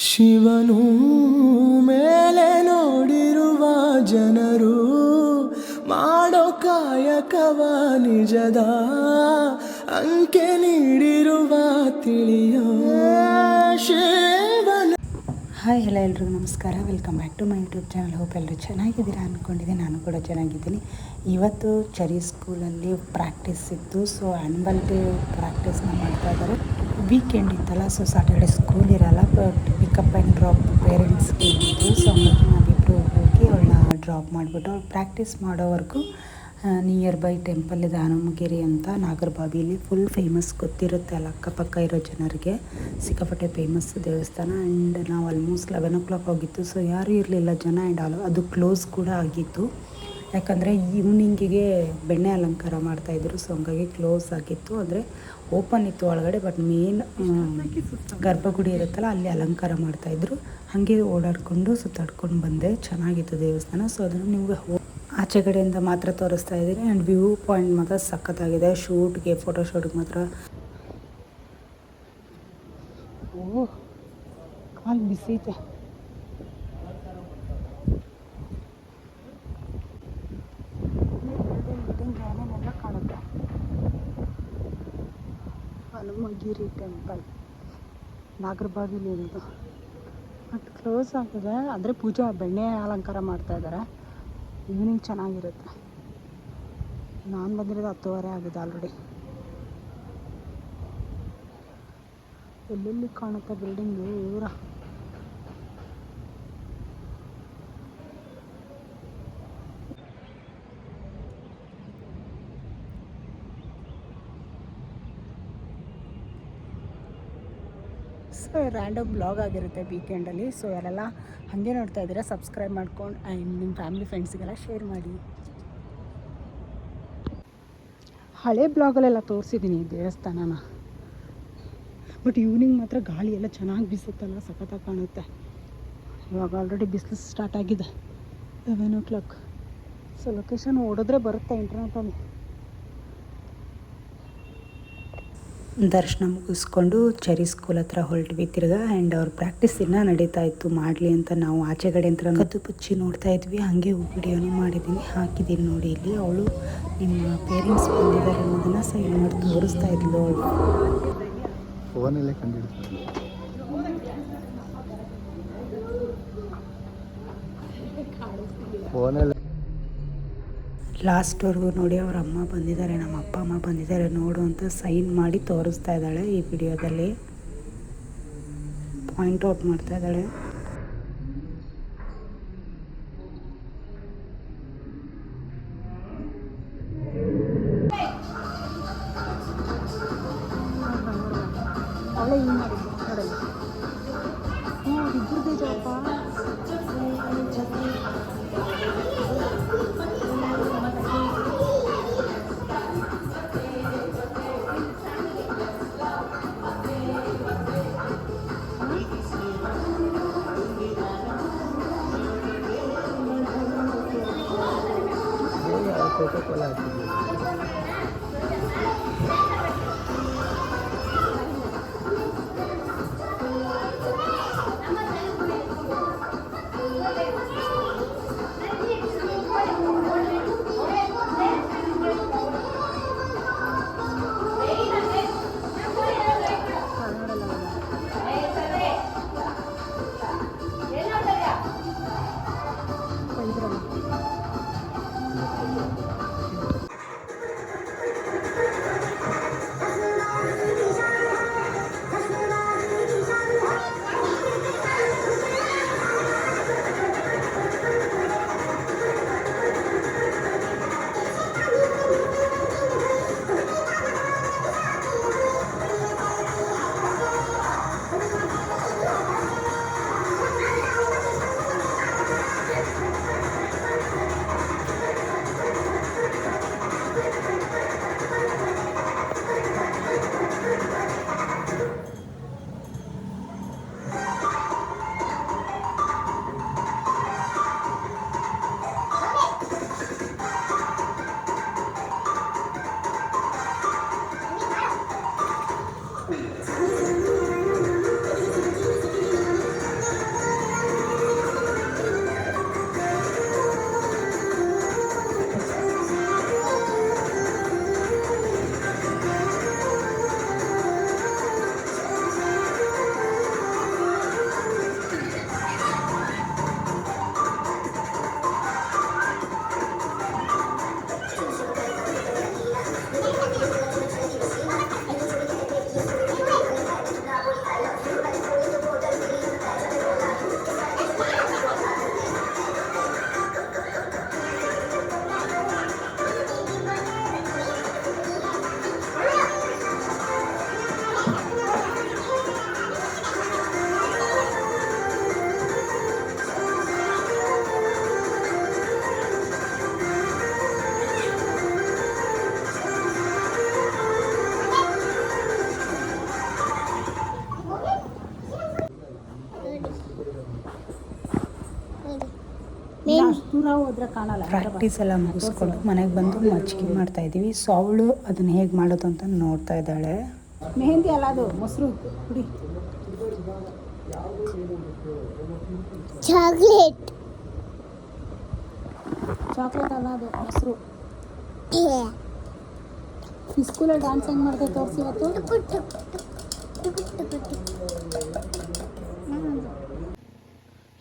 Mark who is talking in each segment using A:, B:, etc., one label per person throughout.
A: ಶಿವನು ಮೇಲೆ ನೋಡಿರುವ ಜನರು ಮಾಡೋ ಕಾಯಕವ ನಿಜದ ಅಂಕೆ ನೀಡಿರುವ ತಿಳಿಯೋ ಶಿವನ.
B: ಹಾಯ್ ಹಲೋ ಎಲ್ರಿಗೂ ನಮಸ್ಕಾರ, welcome back to my YouTube channel. Hope ಎಲ್ಲರೂ ಚೆನ್ನಾಗಿದ್ದೀರಾ ಅಂದ್ಕೊಂಡಿದ್ದೀನಿ. ನಾನು ಕೂಡ ಚೆನ್ನಾಗಿದ್ದೀನಿ. ಇವತ್ತು ಚರಿ ಸ್ಕೂಲಲ್ಲಿ ಪ್ರಾಕ್ಟೀಸ್ ಇತ್ತು. ಸೊ ಆ್ಯನ್ಯುವಲ್ ಡೇ ಪ್ರಾಕ್ಟೀಸ್ನ ಮಾಡ್ತಾ ಇದ್ದಾರೆ. ವೀಕೆಂಡ್ ಇತ್ತಲ್ಲ, ಸೊ ಸಾಟರ್ಡೆ ಸ್ಕೂಲ್ ಇರಲ್ಲ, ಬಟ್ ಪಿಕಪ್ ಆ್ಯಂಡ್ ಡ್ರಾಪ್ ಪೇರೆಂಟ್ಸ್ಗೆ ಇದ್ದು. ಸೊ ಹಂಗಾಗಿ ನಾವಿಬ್ಬರು ಹೋಗಿ ಅವಳನ್ನ ಡ್ರಾಪ್ ಮಾಡಿಬಿಟ್ಟು ಅವ್ಳು ಪ್ರಾಕ್ಟೀಸ್ ಮಾಡೋವರೆಗೂ ನಿಯರ್ ಬೈ ಟೆಂಪಲ್ ಇದೆ, ಹನುಮಗಿರಿ ಅಂತ, ನಾಗರಬಾವಿಲಿ ಫುಲ್ ಫೇಮಸ್, ಗೊತ್ತಿರುತ್ತೆ ಅಲ್ಲ ಅಕ್ಕಪಕ್ಕ ಇರೋ ಜನರಿಗೆ. ಸಿಕ್ಕಾಪಟ್ಟೆ ಫೇಮಸ್ ದೇವಸ್ಥಾನ. ಆ್ಯಂಡ್ ನಾವು ಆಲ್ಮೋಸ್ಟ್ 11 o'clock ಹೋಗಿತ್ತು. ಸೊ ಯಾರೂ ಇರಲಿಲ್ಲ ಜನ. ಆ್ಯಂಡ್ ಅದು ಕ್ಲೋಸ್ ಕೂಡ ಆಗಿತ್ತು, ಯಾಕಂದರೆ ಈವ್ನಿಂಗಿಗೆ ಬೆಣ್ಣೆ ಅಲಂಕಾರ ಮಾಡ್ತಾಯಿದ್ರು. ಸೊ ಹಂಗಾಗಿ ಕ್ಲೋಸ್ ಆಗಿತ್ತು. ಅಂದರೆ ಓಪನ್ ಇತ್ತು ಒಳಗಡೆ, ಬಟ್ ಮೇನ್ ಗರ್ಭಗುಡಿ ಇರುತ್ತಲ್ಲ ಅಲ್ಲಿ ಅಲಂಕಾರ ಮಾಡ್ತಾಯಿದ್ರು. ಹಾಗೆ ಓಡಾಡಿಕೊಂಡು ಸುತ್ತಾಡ್ಕೊಂಡು ಬಂದೆ. ಚೆನ್ನಾಗಿತ್ತು ದೇವಸ್ಥಾನ. ಸೊ ಅದನ್ನು ನಿಮಗೆ ಆಚೆ ಕಡೆಯಿಂದ ಮಾತ್ರ ತೋರಿಸ್ತಾ ಇದ್ದೀನಿ. ಆ್ಯಂಡ್ ವ್ಯೂ ಪಾಯಿಂಟ್ ಮಾತ್ರ ಸಖತ್ತಾಗಿದೆ. ಶೂಟ್ಗೆ, ಫೋಟೋಶೂಟ್ಗೆ ಮಾತ್ರ. ಓಹ್, ಕಾಲು ಬಿಸೈತೆ. ಏನೇನೆಲ್ಲ ಕಾಣುತ್ತೆ. ಹನುಮಗಿರಿ ಟೆಂಪಲ್ ನಾಗರಬಾವಿಲಿ ಇರೋದು. ಬಟ್ ಕ್ಲೋಸ್ ಆಗಿದೆ. ಅಂದರೆ ಪೂಜೆ ಬೆಣ್ಣೆ ಅಲಂಕಾರ ಮಾಡ್ತಾಯಿದ್ದಾರೆ. ಈವ್ನಿಂಗ್ ಚೆನ್ನಾಗಿರುತ್ತೆ. ನಾನು ಬಂದಿರೋದು 10:30 ಆಗಿದೆ ಆಲ್ರೆಡಿ. ಎಲ್ಲೆಲ್ಲಿ ಕಾಣುತ್ತೆ ಬಿಲ್ಡಿಂಗು ಇವರ. ಸೊ ರ್ಯಾಂಡಮ್ ಬ್ಲಾಗ್ ಆಗಿರುತ್ತೆ ವೀಕೆಂಡಲ್ಲಿ. ಸೊ ಯಾರೆಲ್ಲ ಹಾಗೆ ನೋಡ್ತಾ ಇದ್ದೀರಾ ಸಬ್ಸ್ಕ್ರೈಬ್ ಮಾಡ್ಕೊಂಡು ಆ್ಯಂಡ್ ನಿಮ್ಮ ಫ್ಯಾಮಿಲಿ ಫ್ರೆಂಡ್ಸಿಗೆಲ್ಲ ಶೇರ್ ಮಾಡಿ. ಹಳೆ ಬ್ಲಾಗಲ್ಲೆಲ್ಲ ತೋರಿಸಿದ್ದೀನಿ ದೇವಸ್ಥಾನನ. ಬಟ್ ಈವ್ನಿಂಗ್ ಮಾತ್ರ ಗಾಳಿ ಎಲ್ಲ ಚೆನ್ನಾಗಿ ಬೀಸುತ್ತಲ್ಲ, ಸಖತ್ತಾಗಿ ಕಾಣುತ್ತೆ. ಇವಾಗ ಆಲ್ರೆಡಿ ಬಿಸಿಲು ಸ್ಟಾರ್ಟ್ ಆಗಿದೆ, 11 o'clock. ಸೊ ಲೊಕೇಶನ್ ಓಡಿದ್ರೆ ಬರುತ್ತೆ ಇಂಟರ್ನೆಟಲ್ಲಿ. ದರ್ಶನ ಮುಗಿಸ್ಕೊಂಡು ಚರಿ ಸ್ಕೂಲ್ ಹತ್ರ ಹೊರಟ್ವಿ ತಿರ್ಗಾ. ಆ್ಯಂಡ್ ಅವ್ರ ಪ್ರಾಕ್ಟೀಸ್ ಇನ್ನೂ ನಡೀತಾ ಇತ್ತು. ಮಾಡಲಿ ಅಂತ ನಾವು ಆಚೆ ಕಡೆ ಅಂತ ಕದ್ದು ಪುಚ್ಚಿ ನೋಡ್ತಾ ಇದ್ವಿ. ಹಾಗೆ ವಿಡಿಯೋನೂ ಮಾಡಿದ್ದೀನಿ, ಹಾಕಿದ್ದೀನಿ ನೋಡಿ. ಇಲ್ಲಿ ಅವಳು ನಿಮ್ಮ ಪೇರೆಂಟ್ಸ್ ಬಂದಿದ್ದಾರೆ ಅನ್ನೋದನ್ನು ಸೈನ್ ಮಾಡಿ ತೋರಿಸ್ತಾ ಇದ್ಲು.
C: ಫೋನಲ್ಲೇ ಕಂಡಿಡ್ತಾರೆ. ಫೋನಲ್ಲಿ
B: ಲಾಸ್ಟ್ವರೆಗೂ ನೋಡಿ ಅವ್ರ ಅಮ್ಮ ಬಂದಿದ್ದಾರೆ, ನಮ್ಮ ಅಪ್ಪ ಅಮ್ಮ ಬಂದಿದ್ದಾರೆ ನೋಡು ಅಂತ ಸೈನ್ ಮಾಡಿ ತೋರಿಸ್ತಾ ಇದ್ದಾಳೆ. ಈ ವಿಡಿಯೋದಲ್ಲಿ ಪಾಯಿಂಟ್ ಔಟ್ ಮಾಡ್ತಾ ಇದ್ದಾಳೆ. ಅವಳೇ ಏನು ಮಾಡಿದ್ದು ನೋಡಲ್ಲ. ಇಬ್ಬರದೇ ಜಾಪ.
C: ಫೋಟೋ ಕಾಲ್ ಹಾಕಿದ್ವಿ.
B: ಅಷ್ಟು ದೂರ ಹೋದ್ರೆ ಕಾಣಲ್ಲ. ಪ್ರಾಕ್ಟೀಸ್ ಎಲ್ಲ ಮುಗಿಸ್ಕೊಂಡು ಮನೆಗೆ ಬಂದು ಮಜ್ಜಿಗೆ ಮಾಡ್ತಾಯಿದ್ದೀವಿ. ಸೊ ಅವಳು ಅದನ್ನು ಹೇಗೆ ಮಾಡೋದು ಅಂತ ನೋಡ್ತಾ ಇದ್ದಾಳೆ. ಮೆಹಂದಿ ಅಲ್ಲ ಅದು, ಮೊಸರು ಕುಡಿ.
C: ಚಾಕ್ಲೇಟ್
B: ಅಲ್ಲ ಅದು, ಮೊಸರು. ಈ ಸ್ಕೂಲಲ್ಲಿ ಡ್ಯಾನ್ಸ್ ಹೆಂಗೆ ಮಾಡ್ದೆ ತೋರಿಸಿ ಇವತ್ತು.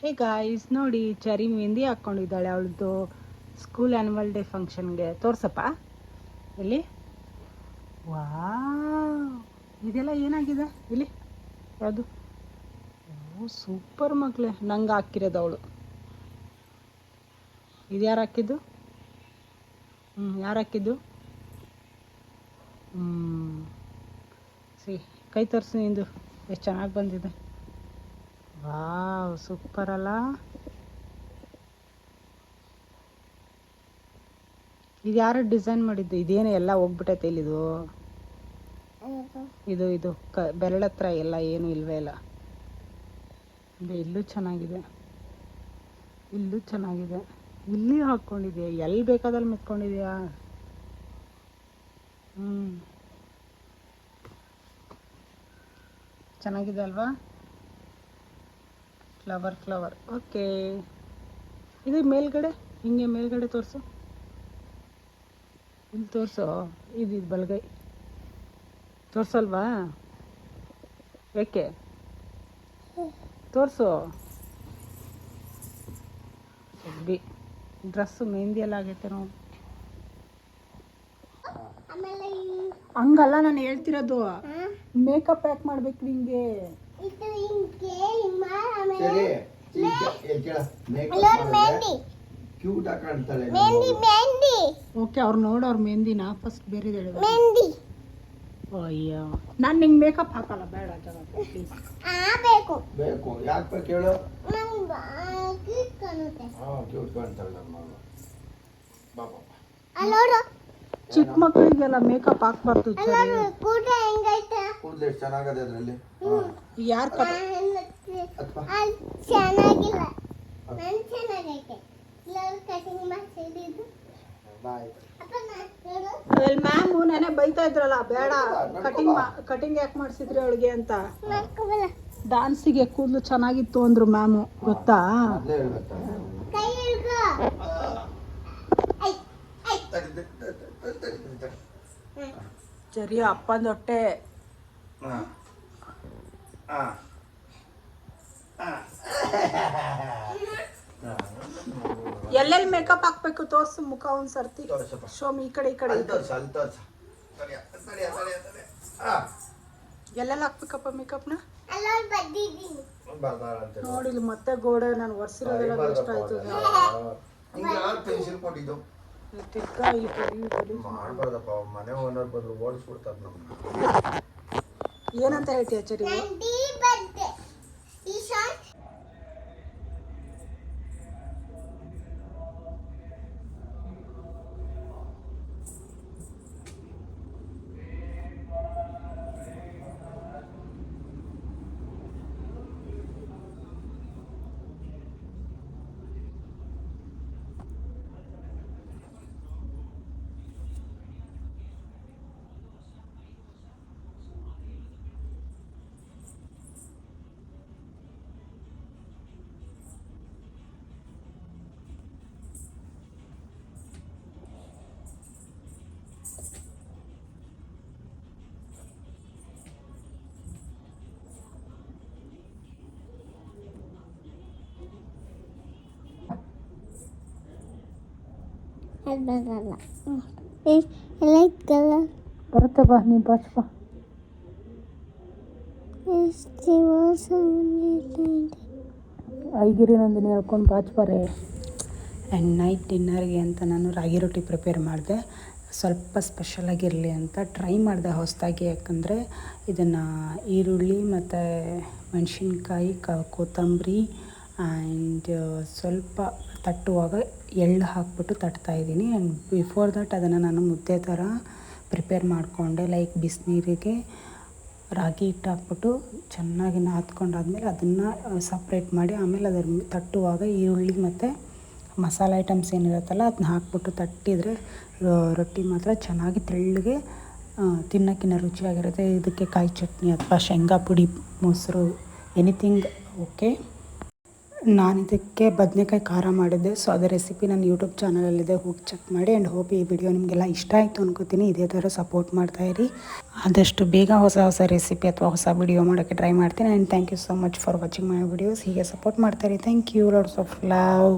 B: ಹೇ ಗಾಯ್ಸ್, ನೋಡಿ ಚರಿ ಮೆಹಂದಿ ಹಾಕ್ಕೊಂಡಿದ್ದಾಳೆ ಅವಳದು ಸ್ಕೂಲ್ ಆ್ಯನ್ಯುವಲ್ ಡೇ ಫಂಕ್ಷನ್ಗೆ. ತೋರ್ಸಪ್ಪ ಇಲ್ಲಿ. ವಾವ್, ಇದೆಲ್ಲ ಏನಾಗಿದೆ ಇಲ್ಲಿ? ಯಾವುದು? ಓ ಸೂಪರ್ ಮಕ್ಕಳೇ, ನಂಗೆ ಹಾಕಿರೋದು ಅವಳು. ಇದು ಯಾರು ಹಾಕಿದ್ದು? ಯಾರು ಹಾಕಿದ್ದು? ಸಿ ಕೈ ತೋರಿಸಿ ನಿಂದು, ಎಷ್ಟು ಚೆನ್ನಾಗಿ ಬಂದಿದೆ. ವಾವ್ ಸೂಪರ್ ಅಲ್ಲ. ಇದು ಯಾರು ಡಿಸೈನ್ ಮಾಡಿದ್ದು? ಇದೇನು ಎಲ್ಲ ಹೋಗ್ಬಿಟ್ಟೈತೆ ಇಲ್ಲಿದು. ಇದು ಬೆರಳತ್ರ ಎಲ್ಲ ಏನು ಇಲ್ವೇ ಇಲ್ಲ. ಇಲ್ಲೂ ಚೆನ್ನಾಗಿದೆ, ಇಲ್ಲೂ ಚೆನ್ನಾಗಿದೆ. ಇಲ್ಲಿ ಹಾಕ್ಕೊಂಡಿದ್ಯಾ? ಎಲ್ಲಿ ಬೇಕಾದಲ್ಲಿ ಮೆತ್ಕೊಂಡಿದ್ಯಾ? ಚೆನ್ನಾಗಿದೆ ಅಲ್ವಾ? Flower okay. ಇದು ಮೇಲ್ಗಡೆ ಹಿಂಗೆ ಮೇಲ್ಗಡೆ ತೋರಿಸು, ಇಲ್ಲಿ ತೋರಿಸು. ಇದು ಬಲಗೈ ತೋರಿಸಲ್ವಾ? ಏಕೆ ತೋರಿಸು. ಡ್ರೆಸ್ಸು ಮೆಹಂದಿ ಎಲ್ಲ ಆಗೈತೆ ನಾವು. ಹಂಗಲ್ಲ ನಾನು ಹೇಳ್ತಿರೋದು, ಮೇಕಪ್ ಪ್ಯಾಕ್ ಮಾಡ್ಬೇಕು ನಿಂಗೆ. ಓಕೆ, ಅವ್ರು ನೋಡು ಅವ್ರ ಮೆಹಂದಿನ ಫಸ್ಟ್ ಬೇರೆ ಹೇಳಿ. ಅಯ್ಯೋ, ನಾನು ನಿಂಗೆ ಮೇಕಪ್ ಹಾಕಲ್ಲ, ಬೇಡ ಪ್ಲೀಸ್.
A: ಬೇಕು ಯಾಕೆ ಬೇಕು ಹೇಳು.
B: ಚಿಕ್ಕ ಮಕ್ಕಳಿಗೆಲ್ಲ ಮೇಕಪ್ ಹಾಕ್ಬಾರ್ದು.
A: ಕೂದಲು ಎಷ್ಟು ಚೆನ್ನಾಗದೆ ಅದರಲ್ಲಿ.
B: ಯಾರು ಮ್ಯಾಮು ನೆನೆ ಬೈತಾ ಇದ್ರಲ್ಲ, ಬೇಡ ಕಟಿಂಗ್ ಯಾಕೆ ಮಾಡಿಸಿದ್ರಿ ಅವಳಿಗೆ ಅಂತ. ಡಾನ್ಸಿಗೆ ಕೂದಲು ಚೆನ್ನಾಗಿತ್ತು ಅಂದ್ರು ಮ್ಯಾಮು, ಗೊತ್ತಾ? ಸರಿ, ಅಪ್ಪಂದು ಹೊಟ್ಟೆ. ಎಲ್ಲೆಲ್ಲಿ ಮೇಕಪ್ ಹಾಕ್ಬೇಕು ತೋರ್ಸು, ಮುಖ ಒಂದ್ ಸರ್ತಿ. ಶೋಮಿ ಈ ಕಡೆ ಎಲ್ಲೆಲ್ಲ ಹಾಕ್ಬೇಕಪ್ಪ ಮೇಕಪ್ನ? ನೋಡಿಲಿ ಮತ್ತೆ ಗೋಡೆ ನಾನು ಒರ್ಸಿರೋದೆಲ್ಲ ವೇಸ್ಟ್ ಆಯ್ತು. ಏನಂತ ಹೇಳ್ತೀಯ ಚರಿ? ಬರುತ್ತೆ ಬಾ, ನೀನು ಬಾಚ್ ಬಾ. ಐಗಿರಿ ನಂದಿನಿ ಹೇಳ್ಕೊಂಡು ಬಾಚ್ ಬಾರೆ. ಆ್ಯಂಡ್ ನೈಟ್ ಡಿನ್ನರ್ಗೆ ಅಂತ ನಾನು ರಾಗಿ ರೊಟ್ಟಿ ಪ್ರಿಪೇರ್ ಮಾಡಿದೆ. ಸ್ವಲ್ಪ ಸ್ಪೆಷಲಾಗಿರಲಿ ಅಂತ ಟ್ರೈ ಮಾಡಿದೆ ಹೊಸದಾಗಿ. ಯಾಕಂದರೆ ಇದನ್ನು ಈರುಳ್ಳಿ ಮತ್ತು ಮೆಣಸಿನ್ಕಾಯಿ, ಕೊತ್ತಂಬರಿ ಆ್ಯಂಡ್ ಸ್ವಲ್ಪ ತಟ್ಟುವಾಗ ಎಳ್ಳು ಹಾಕ್ಬಿಟ್ಟು ತಟ್ತಾಯಿದ್ದೀನಿ. ಆ್ಯಂಡ್ ಬಿಫೋರ್ ದಟ್ ಅದನ್ನು ನಾನು ಮುದ್ದೆ ಥರ ಪ್ರಿಪೇರ್ ಮಾಡಿಕೊಂಡೆ. ಲೈಕ್ ಬಿಸಿನೀರಿಗೆ ರಾಗಿ ಹಿಟ್ಟು ಹಾಕ್ಬಿಟ್ಟು ಚೆನ್ನಾಗಿ ನಾದ್ಕೊಂಡಾದ್ಮೇಲೆ ಅದನ್ನು ಸಪ್ರೇಟ್ ಮಾಡಿ, ಆಮೇಲೆ ಅದರ ತಟ್ಟುವಾಗ ಈರುಳ್ಳಿ ಮತ್ತು ಮಸಾಲೆ ಐಟಮ್ಸ್ ಏನಿರುತ್ತಲ್ಲ ಅದನ್ನ ಹಾಕ್ಬಿಟ್ಟು ತಟ್ಟಿದರೆ ರೊಟ್ಟಿ ಮಾತ್ರ ಚೆನ್ನಾಗಿ ತೆಳ್ಳಗೆ ತಿನ್ನೋಕ್ಕಿನ್ನ ರುಚಿಯಾಗಿರುತ್ತೆ. ಇದಕ್ಕೆ ಕಾಯಿ ಚಟ್ನಿ ಅಥವಾ ಶೇಂಗಾ ಪುಡಿ, ಮೊಸರು, ಎನಿಥಿಂಗ್ ಓಕೆ. ನಾನಿದಕ್ಕೆ ಬದನೆಕಾಯಿ ಖಾರ ಮಾಡಿದ್ದೆ. ಸೊ ಅದರ ರೆಸಿಪಿ ನನ್ನ ಯೂಟ್ಯೂಬ್ ಚಾನಲಲ್ಲಿದೆ, ಹೋಗಿ ಚೆಕ್ ಮಾಡಿ. ಆ್ಯಂಡ್ ಹೋಪ್ ಈ ವಿಡಿಯೋ ನಿಮಗೆಲ್ಲ ಇಷ್ಟ ಆಯಿತು ಅನ್ಕೋತೀನಿ. ಇದೇ ಥರ ಸಪೋರ್ಟ್ ಮಾಡ್ತಾಯಿರಿ. ಆದಷ್ಟು ಬೇಗ ಹೊಸ ರೆಸಿಪಿ ಅಥವಾ ಹೊಸ ವಿಡಿಯೋ ಮಾಡೋಕ್ಕೆ ಟ್ರೈ ಮಾಡ್ತೀನಿ. And thank you so much for watching my videos. ಹೀಗೆ ಸಪೋರ್ಟ್ ಮಾಡ್ತಾಯಿರಿ. Thank you, lots of love.